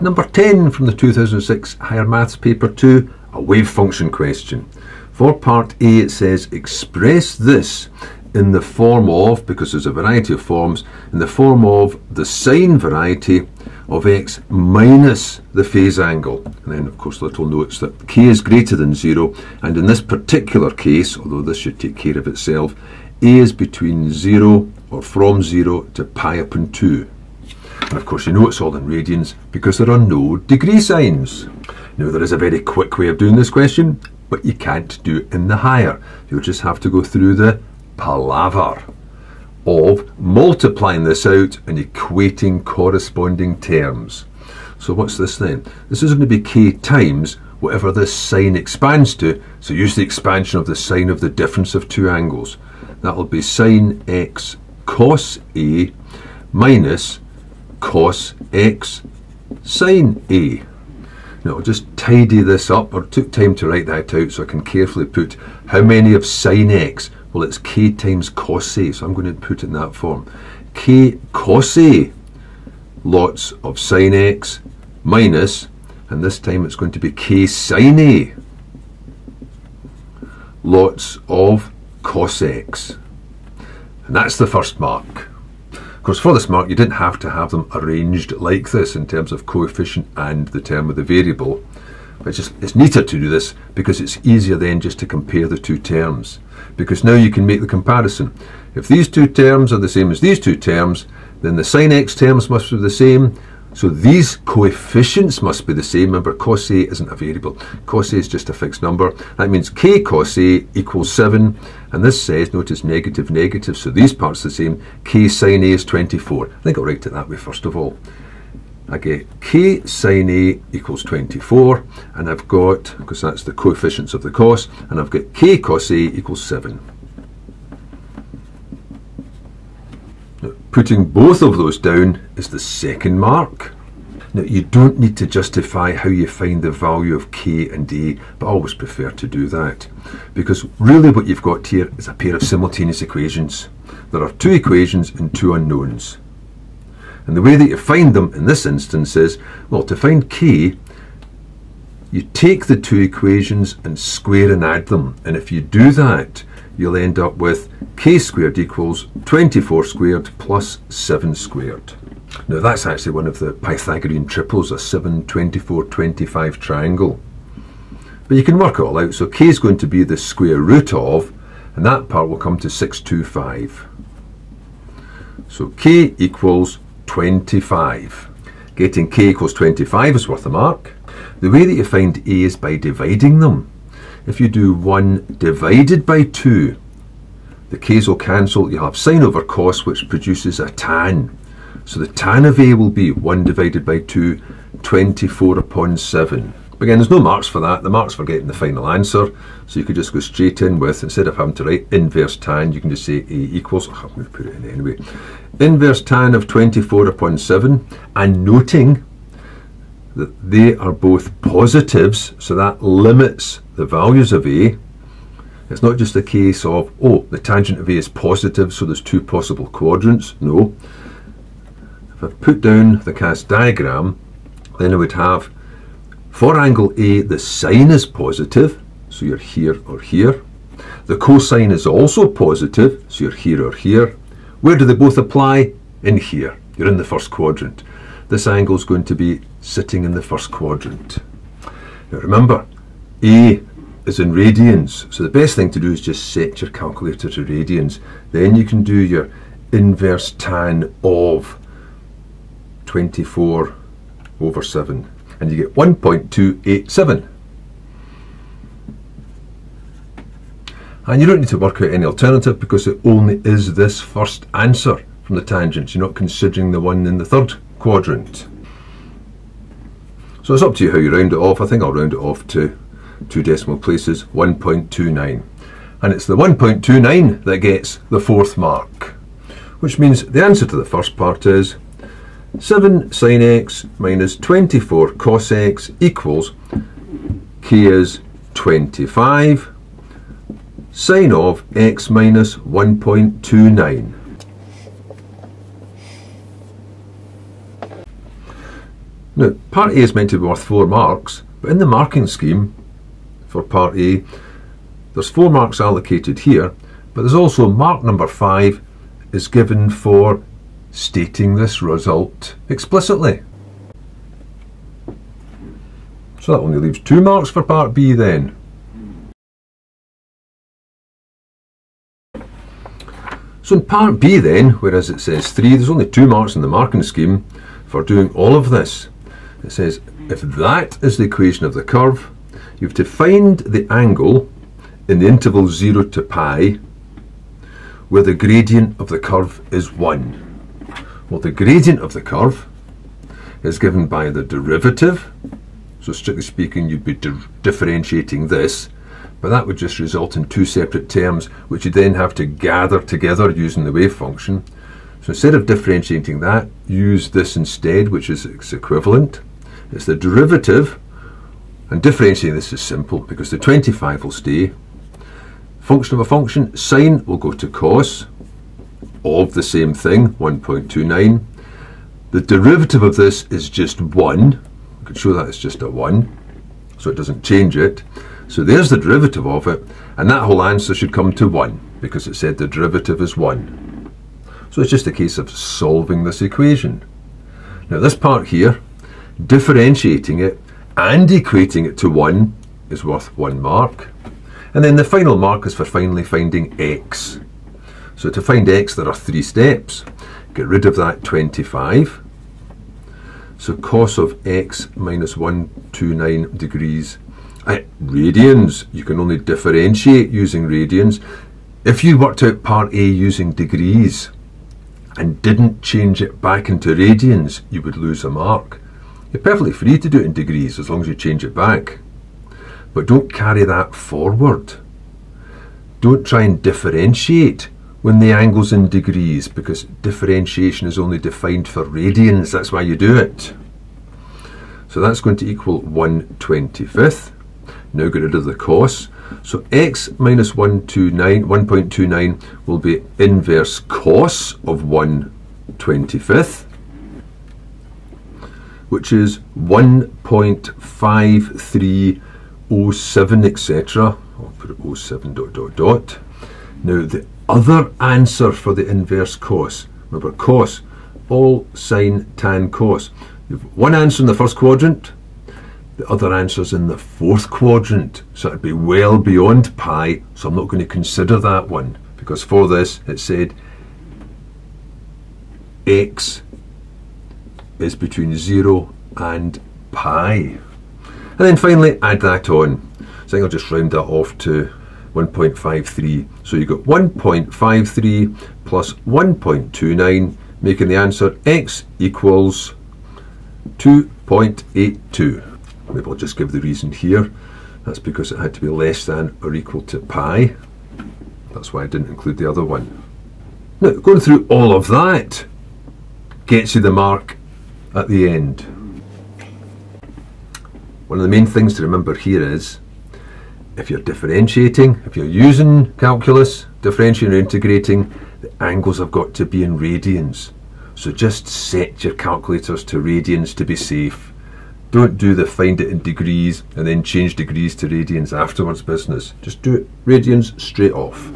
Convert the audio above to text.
Number 10 from the 2006 Higher Maths Paper 2, a wave function question. For part A it says express this in the form of, because there's a variety of forms, in the form of the sine variety of x minus the phase angle. And then of course little notes that k is greater than 0, and in this particular case, although this should take care of itself, a is between 0 or from 0 to pi upon 2. And of course you know it's all in radians because there are no degree signs. Now there is a very quick way of doing this question, but you can't do it in the higher. You'll just have to go through the palaver of multiplying this out and equating corresponding terms. So what's this then? This is going to be k times whatever this sine expands to, so use the expansion of the sine of the difference of two angles. That will be sine x cos A minus cos x sine A. Now I'll just tidy this up, or took time to write that out so I can carefully put how many of sine x. Well, it's k times cos A, so I'm going to put it in that form. K cos A, lots of sine x, minus, and this time it's going to be k sine A, lots of cos x. And that's the first mark. Of course, for this mark, you didn't have to have them arranged like this in terms of coefficient and the term of the variable. But it's neater to do this because it's easier then just to compare the two terms. Because now you can make the comparison. If these two terms are the same as these two terms, then the sine x terms must be the same. So these coefficients must be the same. Remember, cos A isn't a variable. Cos A is just a fixed number. That means k cos A equals 7. And this says, notice negative, negative. So these parts are the same. K sine A is 24. I think I'll write it that way first of all. I get k sine A equals 24, and I've got, because that's the coefficients of the cos, and I've got k cos A equals 7. Now, putting both of those down is the second mark. Now you don't need to justify how you find the value of k and a, but I always prefer to do that, because really what you've got here is a pair of simultaneous equations. There are two equations and two unknowns. And the way that you find them in this instance is, well, to find k, you take the two equations and square and add them. And if you do that, you'll end up with k squared equals 24 squared plus 7 squared. Now that's actually one of the Pythagorean triples, a 7, 24, 25 triangle. But you can work it all out. So k is going to be the square root of, and that part will come to 625. So k equals 25. Getting k equals 25 is worth a mark. The way that you find a is by dividing them. If you do 1 divided by 2, the k's will cancel. You'll have sine over cos, which produces a tan. So the tan of a will be 1 divided by 2, 24 upon 7. But again, there's no marks for that. The marks for getting the final answer. So you could just go straight in with, instead of having to write inverse tan, you can just say a equals, I'm going to put it in anyway, inverse tan of 24 upon 7, and noting that they are both positives, so that limits the values of a. It's not just a case of, oh, the tangent of a is positive, so there's two possible quadrants. No. If I put down the cast diagram, then I would have, for angle A, the sine is positive, so you're here or here. The cosine is also positive, so you're here or here. Where do they both apply? In here. You're in the first quadrant. This angle is going to be sitting in the first quadrant. Now remember, A is in radians, so the best thing to do is just set your calculator to radians. Then you can do your inverse tan of 24 over 7. And you get 1.287. And you don't need to work out any alternative because it only is this first answer from the tangents. You're not considering the one in the third quadrant. So it's up to you how you round it off. I think I'll round it off to 2 decimal places, 1.29. And it's the 1.29 that gets the fourth mark, which means the answer to the first part is 7 sine x minus 24 cos x equals k is 25 sine of x minus 1.29. Now, part A is meant to be worth 4 marks, but in the marking scheme for part A, there's 4 marks allocated here, but there's also mark number 5 is given for stating this result explicitly. So that only leaves 2 marks for part B then. So in part B then, whereas it says 3, there's only 2 marks in the marking scheme for doing all of this. It says if that is the equation of the curve, you have to find the angle in the interval 0 to pi where the gradient of the curve is 1. Well, the gradient of the curve is given by the derivative. So strictly speaking, you'd be differentiating this, but that would just result in 2 separate terms, which you then have to gather together using the wave function. So instead of differentiating that, use this instead, which is its equivalent. It's the derivative, and differentiating this is simple because the 25 will stay. Function of a function, sine will go to cos of the same thing, 1.29. The derivative of this is just 1. We could show that it's just a 1, so it doesn't change it. So there's the derivative of it, and that whole answer should come to 1 because it said the derivative is 1. So it's just a case of solving this equation. Now this part here, differentiating it and equating it to 1 is worth 1 mark. And then the final mark is for finally finding x. So to find x there are 3 steps. Get rid of that 25. So cos of x minus 129 degrees. Radians, you can only differentiate using radians. If you worked out part A using degrees and didn't change it back into radians, you would lose a mark. You're perfectly free to do it in degrees as long as you change it back. But don't carry that forward. Don't try and differentiate when the angle's in degrees, because differentiation is only defined for radians. That's why you do it. So that's going to equal 1/25. Now get rid of the cos. So x minus 1.29 will be inverse cos of 1/25, which is 1.5307, etc. I'll put it 07 ... Now the other answer for the inverse cos, remember cos, all sine, tan, cos. You have one answer in the first quadrant, the other answer's in the fourth quadrant, so it'd be well beyond pi, so I'm not going to consider that one, because for this it said x is between 0 and pi. And then finally add that on. So I think I'll just round that off to 1.53. So you've got 1.53 plus 1.29, making the answer x equals 2.82. Maybe I'll just give the reason here. That's because it had to be less than or equal to pi. That's why I didn't include the other one. Now, going through all of that gets you the mark at the end. One of the main things to remember here is, if you're differentiating, if you're using calculus, differentiating or integrating, the angles have got to be in radians. So just set your calculators to radians to be safe. Don't do the find it in degrees and then change degrees to radians afterwards business. Just do it radians straight off.